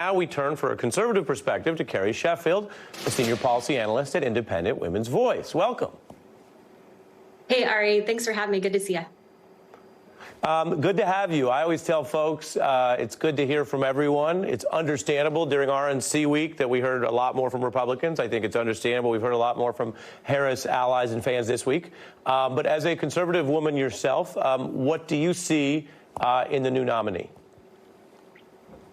Now we turn for a conservative perspective to Carrie Sheffield, a senior policy analyst at Independent Women's Voice. Welcome. Hey, Ari. Thanks for having me. Good to see you. Good to have you. I always tell folks it's good to hear from everyone. It's understandable during RNC week that we heard a lot more from Republicans. I think it's understandable. We've heard a lot more from Harris allies and fans this week. But as a conservative woman yourself, what do you see in the new nominee?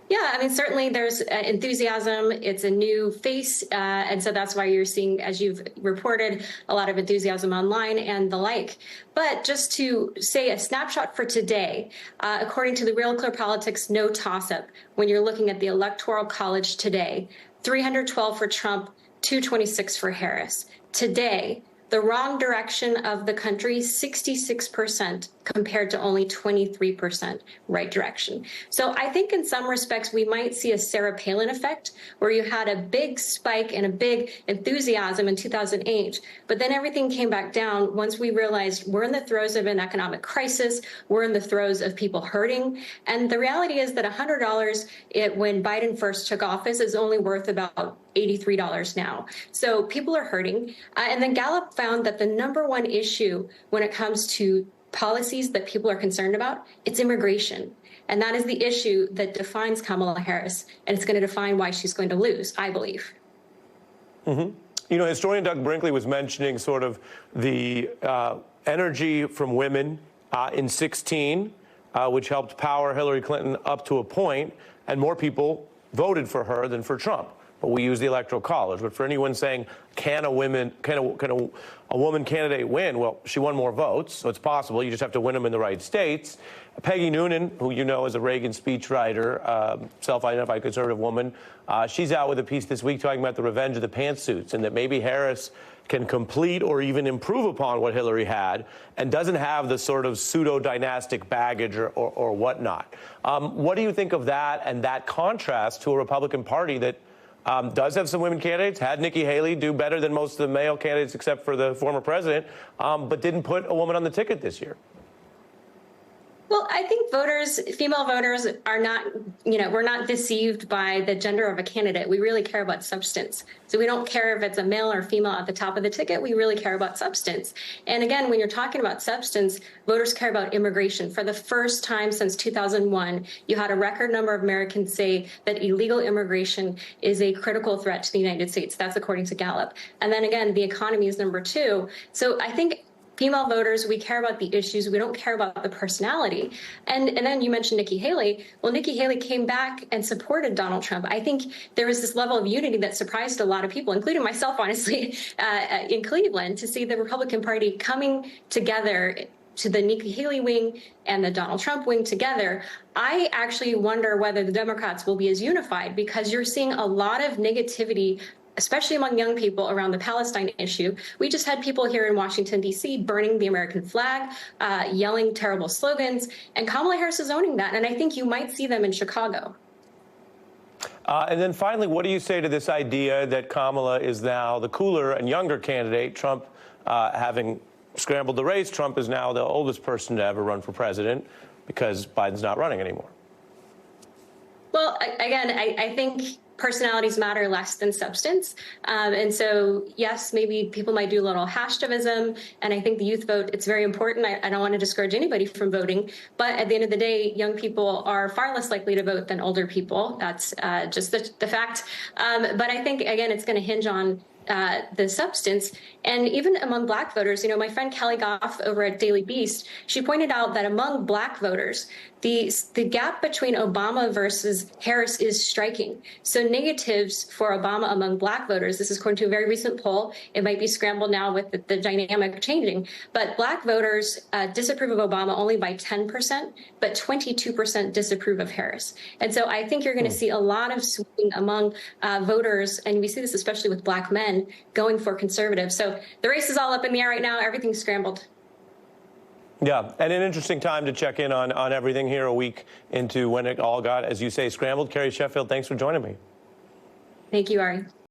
Yeah, I mean, certainly there's enthusiasm. It's a new face. And so that's why you're seeing, as you've reported, a lot of enthusiasm online and the like. But just to say a snapshot for today, according to the Real Clear Politics No Toss-Up, when you're looking at the Electoral College today, 312 for Trump, 226 for Harris. Today, the wrong direction of the country, 66% compared to only 23% right direction. So I think in some respects, we might see a Sarah Palin effect where you had a big spike and a big enthusiasm in 2008, but then everything came back down once we realized we're in the throes of an economic crisis, we're in the throes of people hurting. And the reality is that $100 when Biden first took office is only worth about $83 now. So people are hurting. And then Gallup found that the number one issue when it comes to policies that people are concerned about, it's immigration. And that is the issue that defines Kamala Harris. And it's going to define why she's going to lose, I believe. Mm-hmm. You know, historian Doug Brinkley was mentioning sort of the energy from women in 16, which helped power Hillary Clinton up to a point, and more people voted for her than for Trump. But we use the Electoral College. But for anyone saying, can a woman candidate win? Well, she won more votes, so it's possible. You just have to win them in the right states. Peggy Noonan, who you know is a Reagan speechwriter, self-identified conservative woman, she's out with a piece this week talking about the revenge of the pantsuits and that maybe Harris can complete or even improve upon what Hillary had and doesn't have the sort of pseudo-dynastic baggage or whatnot. What do you think of that and that contrast to a Republican Party that does have some women candidates, had Nikki Haley do better than most of the male candidates except for the former president, but didn't put a woman on the ticket this year? Well, I think female voters are not, we're not deceived by the gender of a candidate. We really care about substance. So we don't care if it's a male or female at the top of the ticket. We really care about substance. And again, when you're talking about substance, voters care about immigration. For the first time since 2001, you had a record number of Americans say that illegal immigration is a critical threat to the United States. That's according to Gallup. And then again, the economy is number two. So I think female voters, we care about the issues. We don't care about the personality. And then you mentioned Nikki Haley. Well, Nikki Haley came back and supported Donald Trump. I think there was this level of unity that surprised a lot of people, including myself, honestly, in Cleveland, to see the Republican Party coming together to the Nikki Haley wing and the Donald Trump wing together. I actually wonder whether the Democrats will be as unified because you're seeing a lot of negativity, especially among young people, around the Palestine issue. We just had people here in Washington, D.C. burning the American flag, yelling terrible slogans, and Kamala Harris is owning that. And I think you might see them in Chicago. And then finally, what do you say to this idea that Kamala is now the cooler and younger candidate, Trump having scrambled the race? Trump is now the oldest person to ever run for president because Biden's not running anymore. Well, again, I think personalities matter less than substance. And so, yes, maybe people might do a little hashtavism. And I think the youth vote, it's very important. I don't want to discourage anybody from voting. But at the end of the day, young people are far less likely to vote than older people. That's just the fact. But I think, again, it's going to hinge on the substance. And even among Black voters, my friend Kelly Goff over at Daily Beast, she pointed out that among Black voters, the gap between Obama versus Harris is striking. So negatives for Obama among Black voters, this is according to a very recent poll, it might be scrambled now with the dynamic changing, but Black voters disapprove of Obama only by 10%, but 22% disapprove of Harris. And so I think you're going to see a lot of swing among voters, and we see this especially with Black men going for conservative. So the race is all up in the air right now. Everything's scrambled. Yeah, and an interesting time to check in on everything here a week into when it all got, as you say, scrambled. Carrie Sheffield, thanks for joining me. Thank you, Ari.